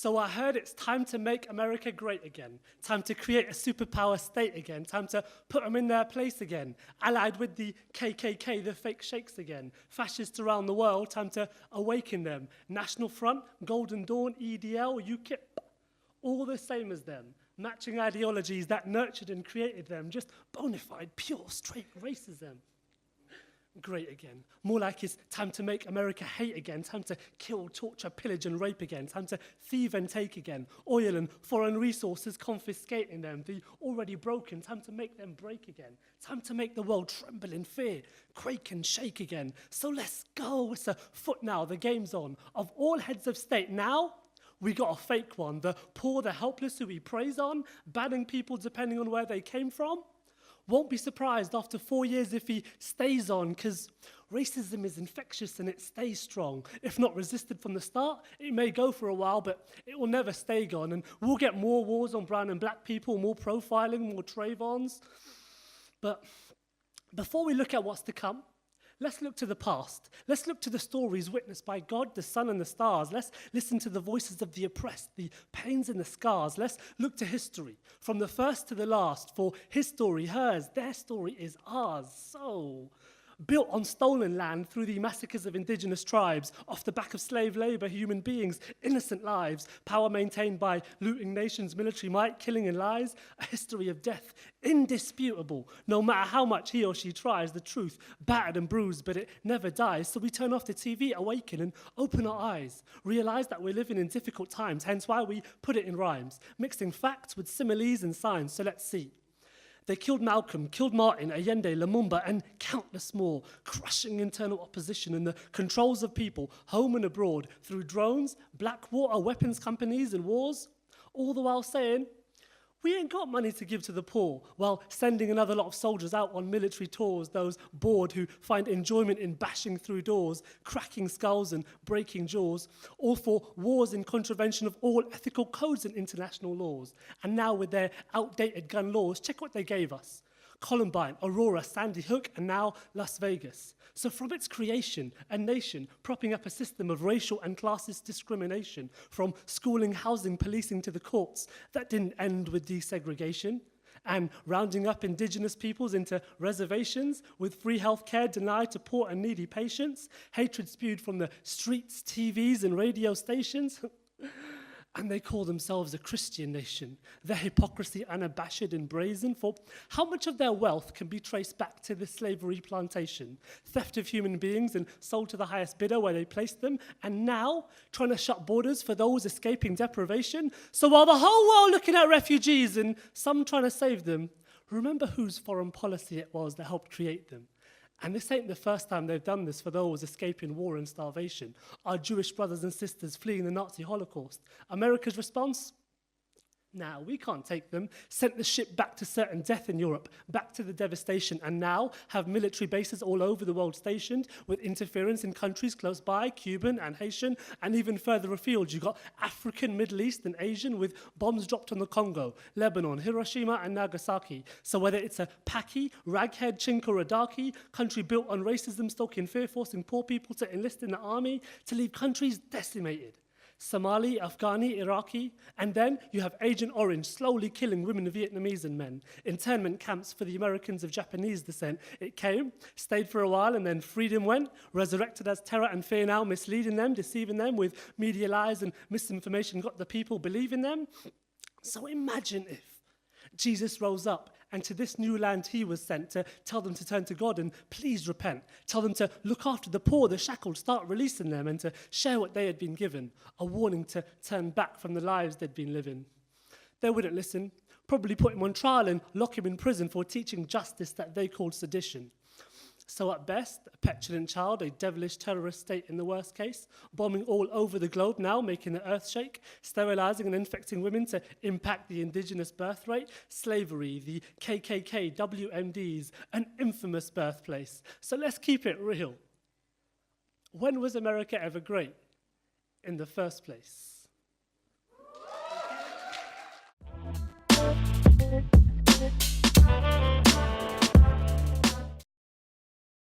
So I heard it's time to make America great again. Time to create a superpower state again. Time to put them in their place again. Allied with the KKK, the fake sheikhs again. Fascists around the world, time to awaken them. National Front, Golden Dawn, EDL, UKIP, all the same as them. Matching ideologies that nurtured and created them. Just bona fide, pure, straight racism. Great again. More like it's time to make America hate again. Time to kill, torture, pillage, and rape again. Time to thieve and take again. Oil and foreign resources, confiscating them. The already broken, time to make them break again. Time to make the world tremble in fear, quake and shake again. So let's go. It's a foot now. The game's on. Of all heads of state now, we got a fake one. The poor, the helpless who we praise on, banning people depending on where they came from. Won't be surprised after 4 years if he stays on, because racism is infectious and it stays strong. If not resisted from the start, it may go for a while, but it will never stay gone. And we'll get more wars on brown and black people, more profiling, more Trayvons. But before we look at what's to come, let's look to the past. Let's look to the stories witnessed by God, the sun, and the stars. Let's listen to the voices of the oppressed, the pains and the scars. Let's look to history, from the first to the last, for his story, hers, their story is ours. So, built on stolen land through the massacres of indigenous tribes, off the back of slave labor, human beings, innocent lives, power maintained by looting nations, military might, killing and lies, a history of death, indisputable. No matter how much he or she tries, the truth, battered and bruised, but it never dies. So we turn off the TV, awaken and open our eyes, realize that we're living in difficult times, hence why we put it in rhymes, mixing facts with similes and signs. So let's see. They killed Malcolm, killed Martin, Allende, Lumumba, and countless more, crushing internal opposition and the controls of people, home and abroad, through drones, black water, weapons companies, and wars, all the while saying, we ain't got money to give to the poor, while sending another lot of soldiers out on military tours, those bored who find enjoyment in bashing through doors, cracking skulls and breaking jaws, all for wars in contravention of all ethical codes and international laws. And now with their outdated gun laws, check what they gave us. Columbine, Aurora, Sandy Hook, and now Las Vegas. So from its creation, a nation propping up a system of racial and classist discrimination, from schooling, housing, policing to the courts, that didn't end with desegregation, and rounding up indigenous peoples into reservations with free health care denied to poor and needy patients, hatred spewed from the streets, TVs, and radio stations. And they call themselves a Christian nation. Their hypocrisy unabashed and brazen, for how much of their wealth can be traced back to the slavery plantation, theft of human beings and sold to the highest bidder where they placed them, and now trying to shut borders for those escaping deprivation. So while the whole world looking at refugees and some trying to save them, remember whose foreign policy it was that helped create them. And this ain't the first time they've done this for those escaping war and starvation, our Jewish brothers and sisters fleeing the Nazi Holocaust. America's response? Nah, we can't take them. Sent the ship back to certain death in Europe, back to the devastation, and now have military bases all over the world stationed with interference in countries close by, Cuban and Haitian, and even further afield. You got African, Middle East, and Asian with bombs dropped on the Congo, Lebanon, Hiroshima, and Nagasaki. So whether it's a Paki, raghead, chink, or a darky, country built on racism, stoking fear, forcing poor people to enlist in the army, to leave countries decimated. Somali, Afghani, Iraqi, and then you have Agent Orange slowly killing women, Vietnamese, and men. Internment camps for the Americans of Japanese descent. It came, stayed for a while, and then freedom went, resurrected as terror and fear now, misleading them, deceiving them with media lies and misinformation, got the people believing them. So imagine if Jesus rose up, and to this new land he was sent to tell them to turn to God and please repent. Tell them to look after the poor, the shackled, start releasing them, and to share what they had been given. A warning to turn back from the lives they'd been living. They wouldn't listen, probably put him on trial and lock him in prison for teaching justice that they called sedition. So at best, a petulant child, a devilish terrorist state in the worst case, bombing all over the globe now, making the earth shake, sterilizing and infecting women to impact the indigenous birth rate, slavery, the KKK, WMDs, an infamous birthplace. So let's keep it real. When was America ever great in the first place?